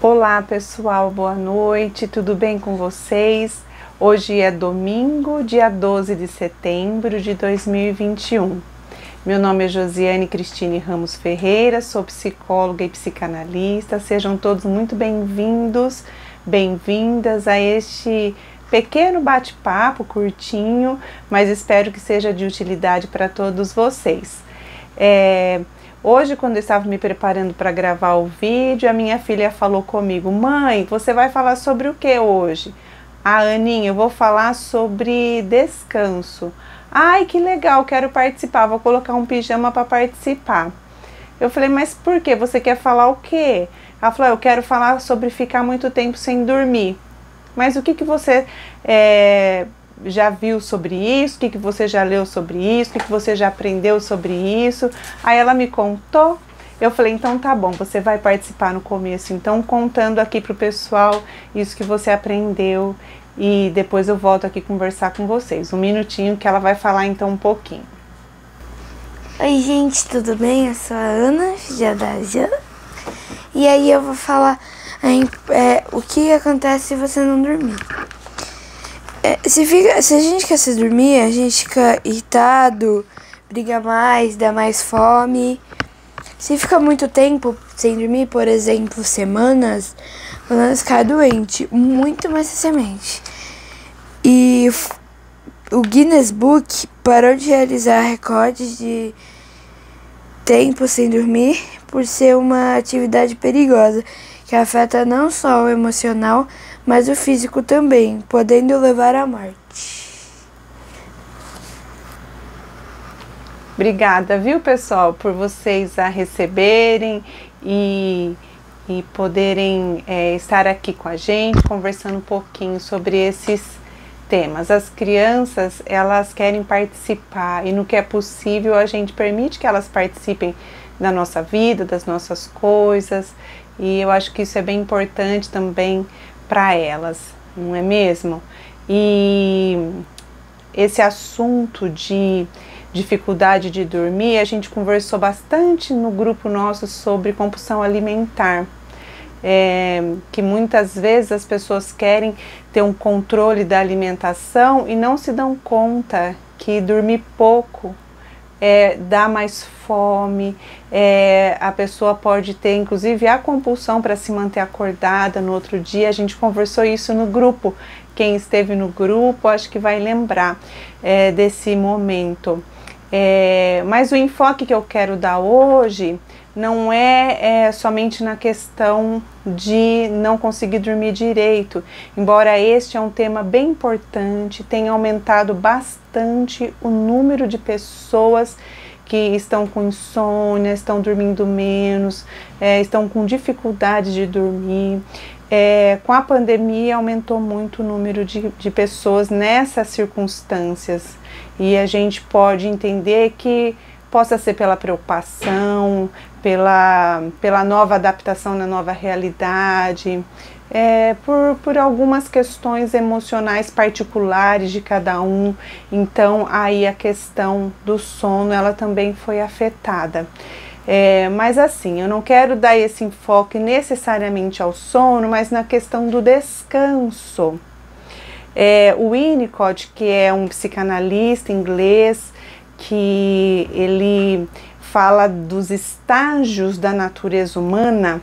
Olá pessoal, boa noite, tudo bem com vocês? Hoje é domingo, dia 12 de setembro de 2021. Meu nome é Josiane Cristine Ramos Ferreira, sou psicóloga e psicanalista. Sejam todos muito bem-vindos, bem-vindas a este pequeno bate-papo curtinho, mas espero que seja de utilidade para todos vocês. Hoje, quando eu estava me preparando para gravar o vídeo, a minha filha falou comigo: mãe, você vai falar sobre o que hoje? Aninha, eu vou falar sobre descanso. Ai, que legal, quero participar, vou colocar um pijama para participar. Eu falei: mas por quê? Você quer falar o quê? Ela falou: eu quero falar sobre ficar muito tempo sem dormir. Mas o que você já viu sobre isso? O que você já leu sobre isso? O que você já aprendeu sobre isso? Aí ela me contou. Eu falei: então tá bom, você vai participar no começo, então contando aqui pro pessoal isso que você aprendeu, e depois eu volto aqui conversar com vocês. Um minutinho que ela vai falar então um pouquinho. Oi gente, tudo bem? Eu sou a Ana, filha da Jã. E aí eu vou falar o que acontece se você não dormir. Se a gente quer se dormir, a gente fica irritado, briga mais, dá mais fome. Se fica muito tempo sem dormir, por exemplo, semanas, você fica doente, muito mais facilmente. E o Guinness Book parou de realizar recordes de tempo sem dormir por ser uma atividade perigosa, que afeta não só o emocional, mas o físico também, podendo levar à morte. Obrigada, viu, pessoal, por vocês a receberem e poderem estar aqui com a gente, conversando um pouquinho sobre esses temas. As crianças, elas querem participar, e no que é possível a gente permite que elas participem da nossa vida, das nossas coisas, e eu acho que isso é bem importante também para elas, não é mesmo? E esse assunto de dificuldade de dormir, a gente conversou bastante no grupo nosso sobre compulsão alimentar, que muitas vezes as pessoas querem ter um controle da alimentação e não se dão conta que dormir pouco dá mais fome, a pessoa pode ter inclusive a compulsão para se manter acordada no outro dia. A gente conversou isso no grupo, quem esteve no grupo acho que vai lembrar desse momento. Mas o enfoque que eu quero dar hoje não é somente na questão de não conseguir dormir direito, embora este é um tema bem importante, tem aumentado bastante o número de pessoas que estão com insônia, estão dormindo menos, estão com dificuldade de dormir. Com a pandemia aumentou muito o número de pessoas nessas circunstâncias, e a gente pode entender que possa ser pela preocupação, pela nova adaptação na nova realidade, por algumas questões emocionais particulares de cada um. Então aí a questão do sono, ela também foi afetada. Mas assim, eu não quero dar esse enfoque necessariamente ao sono, mas na questão do descanso. O Winnicott, que é um psicanalista inglês, que ele fala dos estágios da natureza humana,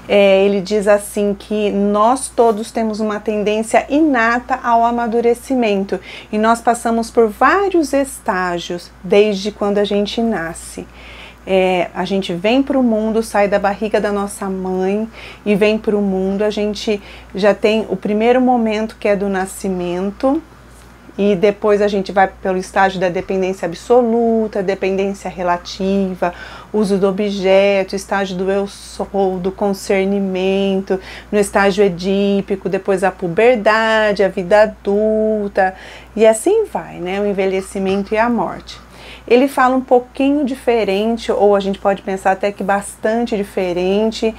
ele diz assim que nós todos temos uma tendência inata ao amadurecimento, e nós passamos por vários estágios desde quando a gente nasce. A gente vem para o mundo, sai da barriga da nossa mãe e vem para o mundo. A gente já tem o primeiro momento, que é do nascimento, e depois a gente vai pelo estágio da dependência absoluta, dependência relativa, uso do objeto, estágio do eu sou, do concernimento, no estágio edípico, depois a puberdade, a vida adulta, e assim vai, né? O envelhecimento e a morte. Ele fala um pouquinho diferente, ou a gente pode pensar até que bastante diferente,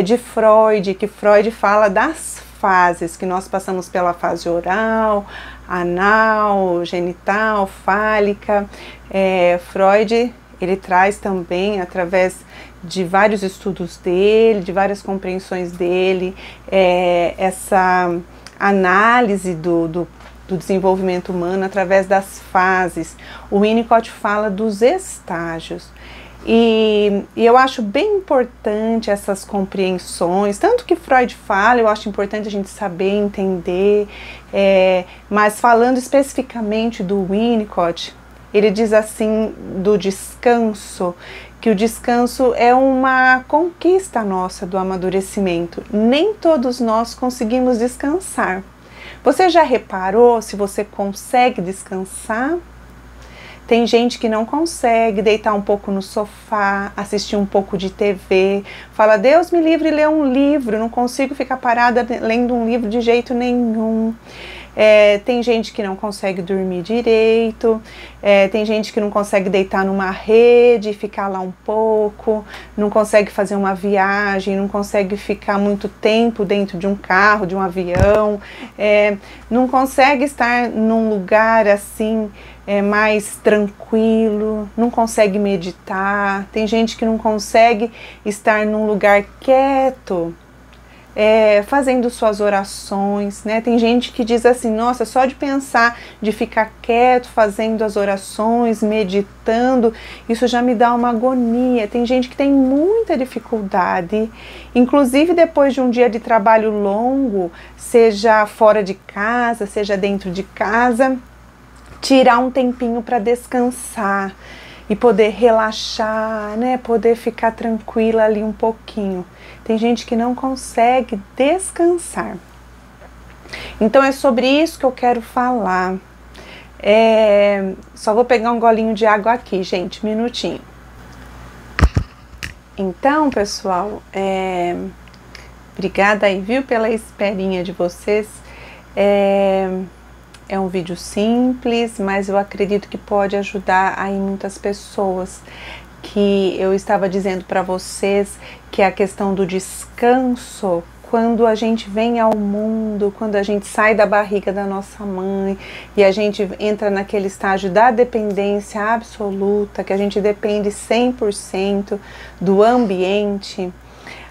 de Freud, que Freud fala das fases, que nós passamos pela fase oral, anal, genital, fálica. Freud ele traz também, através de vários estudos dele, de várias compreensões dele, essa análise do desenvolvimento humano através das fases. O Winnicott fala dos estágios. E eu acho bem importante essas compreensões, tanto que Freud fala, eu acho importante a gente saber, entender, mas falando especificamente do Winnicott, ele diz assim, do descanso, que o descanso é uma conquista nossa do amadurecimento. Nem todos nós conseguimos descansar. Você já reparou se você consegue descansar? Tem gente que não consegue deitar um pouco no sofá, assistir um pouco de TV, fala, Deus me livre ler um livro, não consigo ficar parada lendo um livro de jeito nenhum. Tem gente que não consegue dormir direito, tem gente que não consegue deitar numa rede e ficar lá um pouco, não consegue fazer uma viagem, não consegue ficar muito tempo dentro de um carro, de um avião, não consegue estar num lugar assim mais tranquilo, não consegue meditar, tem gente que não consegue estar num lugar quieto, fazendo suas orações, né? Tem gente que diz assim, nossa, só de pensar, de ficar quieto, fazendo as orações, meditando, isso já me dá uma agonia. Tem gente que tem muita dificuldade, inclusive depois de um dia de trabalho longo, seja fora de casa, seja dentro de casa, tirar um tempinho para descansar e poder relaxar, né? Poder ficar tranquila ali um pouquinho. Tem gente que não consegue descansar. Então é sobre isso que eu quero falar. Só vou pegar um golinho de água aqui, gente, minutinho. Então, pessoal, obrigada aí, viu, pela esperinha de vocês. É um vídeo simples, mas eu acredito que pode ajudar aí muitas pessoas. Que eu estava dizendo para vocês que a questão do descanso, quando a gente vem ao mundo, quando a gente sai da barriga da nossa mãe e a gente entra naquele estágio da dependência absoluta, que a gente depende 100% do ambiente,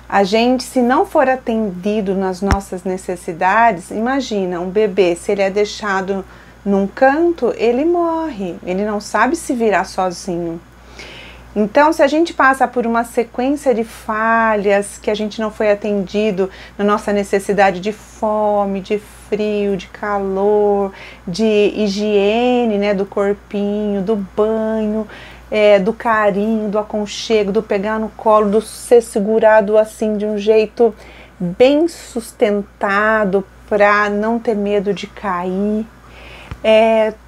a gente, se não for atendido nas nossas necessidades, imagina um bebê, se ele é deixado num canto, ele morre, ele não sabe se virar sozinho. Então, se a gente passa por uma sequência de falhas, que a gente não foi atendido na nossa necessidade de fome, de frio, de calor, de higiene, né, do corpinho, do banho, do carinho, do aconchego, do pegar no colo, do ser segurado assim de um jeito bem sustentado para não ter medo de cair.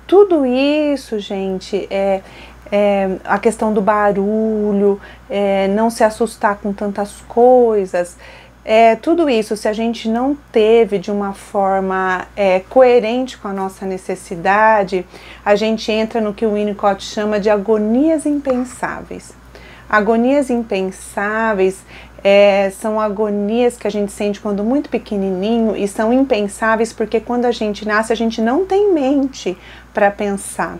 Tudo isso, gente, a questão do barulho, não se assustar com tantas coisas, tudo isso, se a gente não teve de uma forma coerente com a nossa necessidade, a gente entra no que o Winnicott chama de agonias impensáveis. Agonias impensáveis são agonias que a gente sente quando muito pequenininho e são impensáveis porque quando a gente nasce, a gente não tem mente para pensar.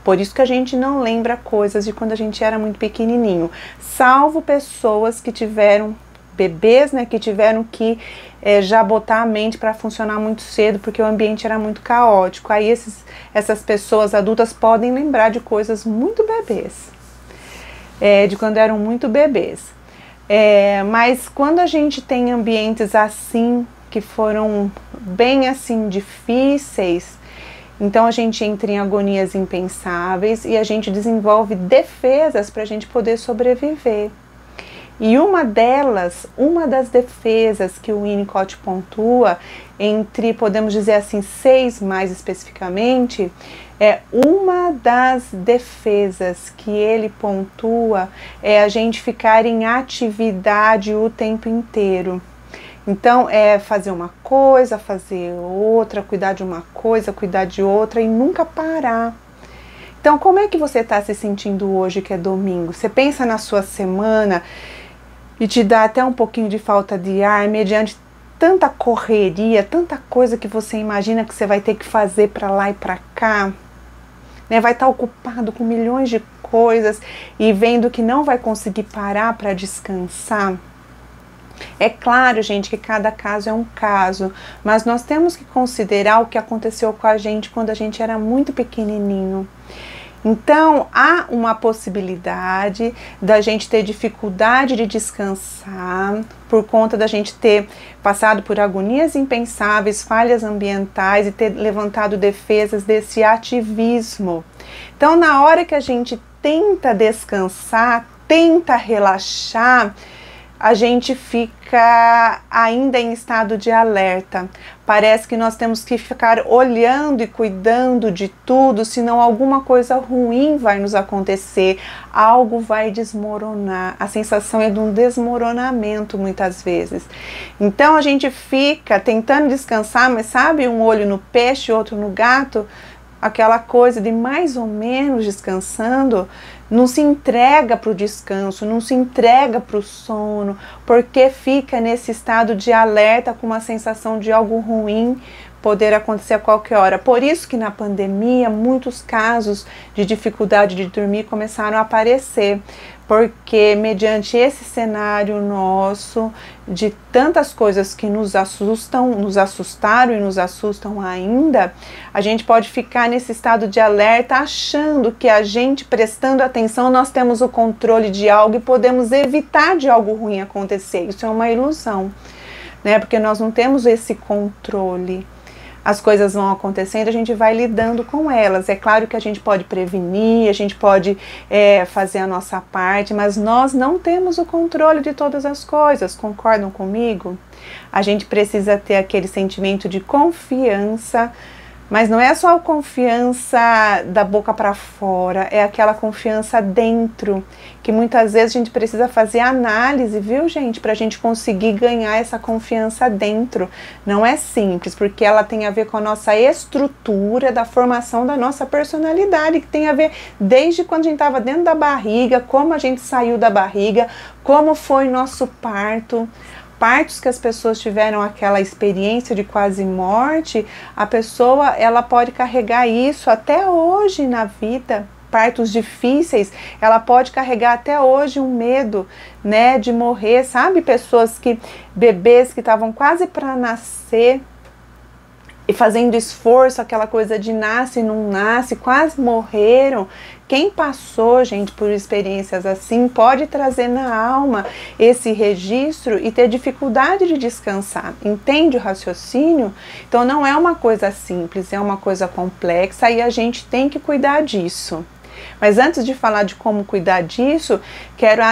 Por isso que a gente não lembra coisas de quando a gente era muito pequenininho, salvo pessoas que tiveram bebês, né, que tiveram que já botar a mente para funcionar muito cedo, porque o ambiente era muito caótico. Aí essas pessoas adultas podem lembrar de coisas muito bebês, de quando eram muito bebês. Mas quando a gente tem ambientes assim, que foram bem assim difíceis, então a gente entra em agonias impensáveis e a gente desenvolve defesas para a gente poder sobreviver. E uma das defesas que o Winnicott pontua, entre, podemos dizer assim, 6 mais especificamente, uma das defesas que ele pontua é a gente ficar em atividade o tempo inteiro. Então, fazer uma coisa, fazer outra, cuidar de uma coisa, cuidar de outra e nunca parar. Então, como é que você está se sentindo hoje, que é domingo? Você pensa na sua semana e te dá até um pouquinho de falta de ar, mediante tanta correria, tanta coisa que você imagina que você vai ter que fazer para lá e para cá, né? Vai estar ocupado com milhões de coisas e vendo que não vai conseguir parar para descansar. É claro, gente, que cada caso é um caso, mas nós temos que considerar o que aconteceu com a gente quando a gente era muito pequenininho. Então, há uma possibilidade da gente ter dificuldade de descansar por conta da gente ter passado por agonias impensáveis, falhas ambientais e ter levantado defesas desse ativismo. Então, na hora que a gente tenta descansar, tenta relaxar, a gente fica ainda em estado de alerta. Parece que nós temos que ficar olhando e cuidando de tudo, senão alguma coisa ruim vai nos acontecer, algo vai desmoronar. A sensação é de um desmoronamento muitas vezes. Então a gente fica tentando descansar, mas sabe, um olho no peixe, outro no gato, aquela coisa de mais ou menos descansando, não se entrega para o descanso, não se entrega para o sono, porque fica nesse estado de alerta com uma sensação de algo ruim poder acontecer a qualquer hora. Por isso que na pandemia muitos casos de dificuldade de dormir começaram a aparecer, porque mediante esse cenário nosso de tantas coisas que nos assustam, nos assustaram e nos assustam ainda, a gente pode ficar nesse estado de alerta achando que a gente prestando atenção nós temos o controle de algo e podemos evitar de algo ruim acontecer. Isso é uma ilusão, né? Porque nós não temos esse controle. As coisas vão acontecendo, a gente vai lidando com elas. É claro que a gente pode prevenir, a gente pode fazer a nossa parte, mas nós não temos o controle de todas as coisas, concordam comigo? A gente precisa ter aquele sentimento de confiança, mas não é só a confiança da boca para fora, é aquela confiança dentro, que muitas vezes a gente precisa fazer análise, viu, gente, para a gente conseguir ganhar essa confiança dentro. Não é simples, porque ela tem a ver com a nossa estrutura, da formação da nossa personalidade, que tem a ver desde quando a gente estava dentro da barriga, como a gente saiu da barriga, como foi nosso parto. Partos que as pessoas tiveram aquela experiência de quase morte, a pessoa ela pode carregar isso até hoje na vida. Partos difíceis, ela pode carregar até hoje um medo, né, de morrer, sabe? Pessoas que, bebês que estavam quase para nascer e fazendo esforço, aquela coisa de nasce e não nasce, quase morreram. Quem passou, gente, por experiências assim, pode trazer na alma esse registro e ter dificuldade de descansar. Entende o raciocínio? Então não é uma coisa simples, é uma coisa complexa e a gente tem que cuidar disso. Mas antes de falar de como cuidar disso, quero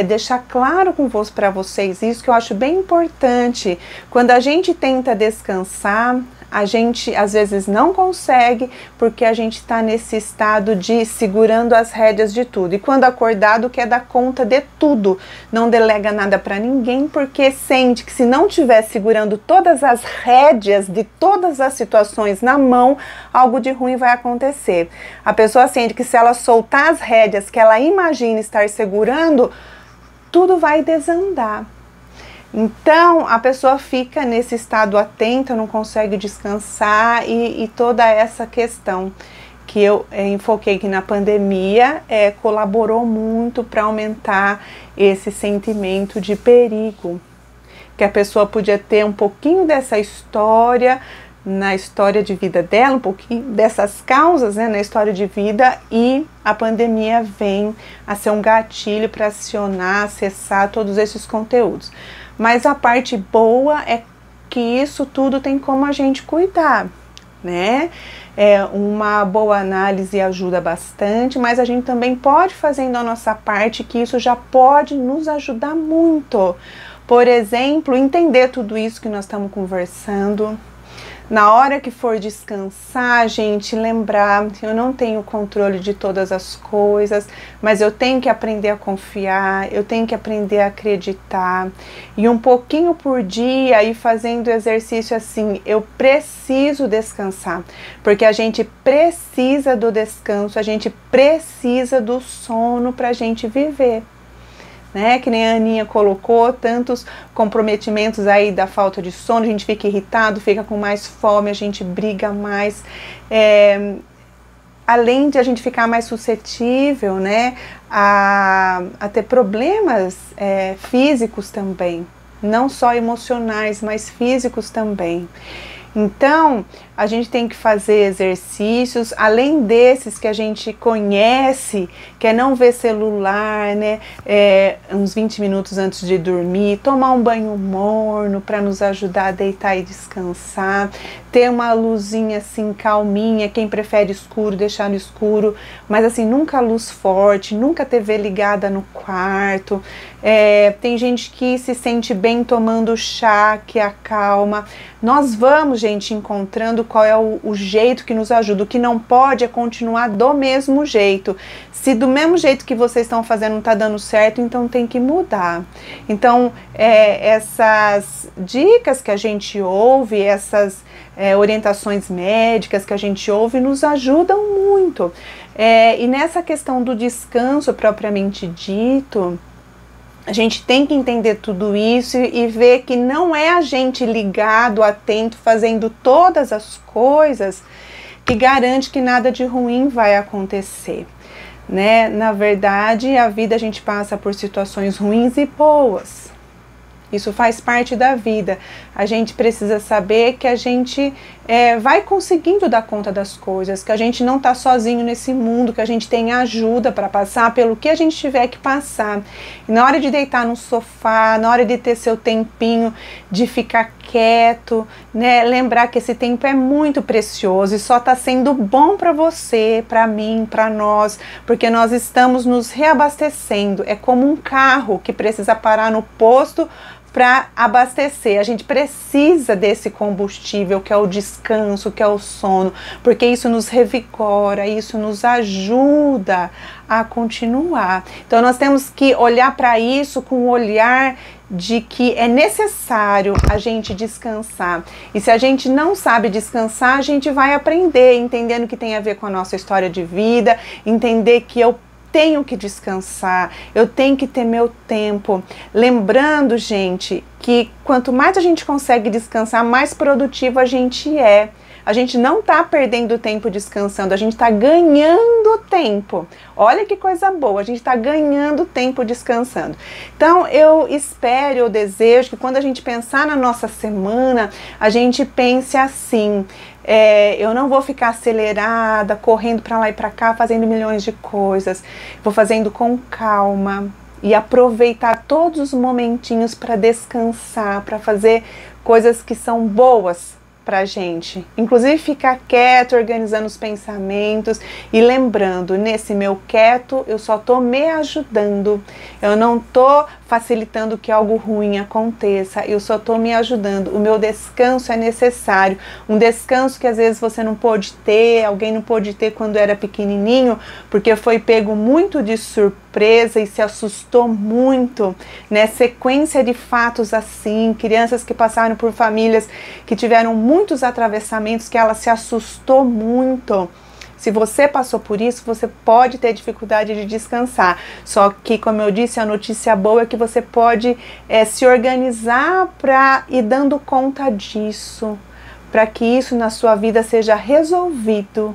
deixar claro para vocês isso que eu acho bem importante. Quando a gente tenta descansar, a gente às vezes não consegue porque a gente está nesse estado de segurando as rédeas de tudo. E quando acordado quer dar conta de tudo, não delega nada para ninguém porque sente que se não estiver segurando todas as rédeas de todas as situações na mão, algo de ruim vai acontecer. A pessoa sente que se ela soltar as rédeas que ela imagina estar segurando, tudo vai desandar. Então, a pessoa fica nesse estado atenta, não consegue descansar e toda essa questão que eu enfoquei que na pandemia colaborou muito para aumentar esse sentimento de perigo, que a pessoa podia ter um pouquinho dessa história na história de vida dela, um pouquinho dessas causas, né, na história de vida, e a pandemia vem a ser um gatilho para acionar, acessar todos esses conteúdos. Mas a parte boa é que isso tudo tem como a gente cuidar, né? Uma boa análise ajuda bastante, mas a gente também pode fazendo a nossa parte, que isso já pode nos ajudar muito. Por exemplo, entender tudo isso que nós estamos conversando. Na hora que for descansar, gente, lembrar que eu não tenho controle de todas as coisas, mas eu tenho que aprender a confiar, eu tenho que aprender a acreditar. E um pouquinho por dia, ir fazendo exercício assim, eu preciso descansar, porque a gente precisa do descanso, a gente precisa do sono para a gente viver. Né? Que nem a Aninha colocou, tantos comprometimentos aí da falta de sono, a gente fica irritado, fica com mais fome, a gente briga mais. além de a gente ficar mais suscetível, né, a ter problemas físicos também, não só emocionais, mas físicos também. Então, a gente tem que fazer exercícios, além desses que a gente conhece, que é não ver celular, né, uns 20 minutos antes de dormir, tomar um banho morno para nos ajudar a deitar e descansar, ter uma luzinha assim calminha, quem prefere escuro, deixar no escuro, mas assim, nunca luz forte, nunca TV ligada no quarto. Tem gente que se sente bem tomando chá, que acalma. Nós vamos, gente, encontrando qual é o jeito que nos ajuda. O que não pode é continuar do mesmo jeito. Se do mesmo jeito que vocês estão fazendo não está dando certo, então tem que mudar. Então, essas dicas que a gente ouve, essas orientações médicas que a gente ouve, nos ajudam muito. E nessa questão do descanso propriamente dito, a gente tem que entender tudo isso e ver que não é a gente ligado, atento, fazendo todas as coisas que garante que nada de ruim vai acontecer, né? Na verdade, a vida a gente passa por situações ruins e boas. Isso faz parte da vida. A gente precisa saber que a gente vai conseguindo dar conta das coisas, que a gente não está sozinho nesse mundo, que a gente tem ajuda para passar pelo que a gente tiver que passar. E na hora de deitar no sofá, na hora de ter seu tempinho, de ficar quieto, né? Lembrar que esse tempo é muito precioso e só está sendo bom para você, para mim, para nós, porque nós estamos nos reabastecendo. É como um carro que precisa parar no posto para abastecer. A gente precisa desse combustível que é o descanso, que é o sono, porque isso nos revigora, isso nos ajuda a continuar. Então nós temos que olhar para isso com o olhar de que é necessário a gente descansar. E se a gente não sabe descansar, a gente vai aprender, entendendo que tem a ver com a nossa história de vida, entender que eu tenho que descansar, eu tenho que ter meu tempo. Lembrando, gente, que quanto mais a gente consegue descansar, mais produtivo a gente é. A gente não está perdendo tempo descansando, a gente está ganhando tempo. Olha que coisa boa, a gente está ganhando tempo descansando. Então eu espero, eu desejo que quando a gente pensar na nossa semana, a gente pense assim: eu não vou ficar acelerada, correndo para lá e para cá, fazendo milhões de coisas. Vou fazendo com calma e aproveitar todos os momentinhos para descansar, para fazer coisas que são boas pra gente, inclusive ficar quieto, organizando os pensamentos e lembrando, nesse meu quieto eu só tô me ajudando, eu não tô facilitando que algo ruim aconteça, eu só tô me ajudando. O meu descanso é necessário, um descanso que às vezes você não pôde ter, alguém não pôde ter quando era pequenininho, porque foi pego muito de surpresa e se assustou muito, né? Sequência de fatos assim, crianças que passaram por famílias que tiveram muitos atravessamentos, que ela se assustou muito. Se você passou por isso, você pode ter dificuldade de descansar. Só que, como eu disse, a notícia boa é que você pode se organizar para ir dando conta disso, para que isso na sua vida seja resolvido.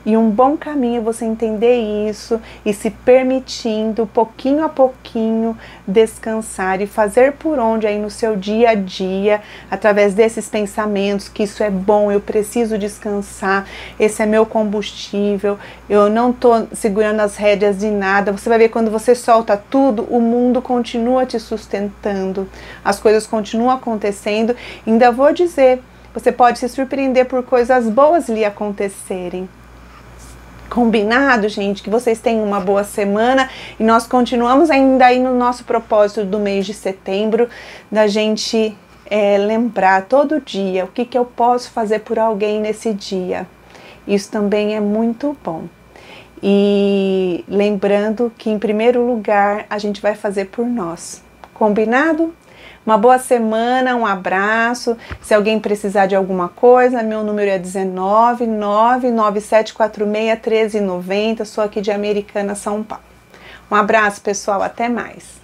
E um bom caminho é você entender isso e se permitindo, pouquinho a pouquinho, descansar e fazer por onde aí no seu dia a dia, através desses pensamentos, que isso é bom, eu preciso descansar, esse é meu combustível, eu não estou segurando as rédeas de nada. Você vai ver, quando você solta tudo, o mundo continua te sustentando, as coisas continuam acontecendo. Ainda vou dizer, você pode se surpreender por coisas boas lhe acontecerem. Combinado, gente? Que vocês tenham uma boa semana e nós continuamos ainda aí no nosso propósito do mês de setembro, da gente lembrar todo dia o que eu posso fazer por alguém nesse dia. Isso também é muito bom. E lembrando que, em primeiro lugar, a gente vai fazer por nós. Combinado? Uma boa semana, um abraço. Se alguém precisar de alguma coisa, meu número é 19997461390. Sou aqui de Americana, São Paulo. Um abraço, pessoal. Até mais.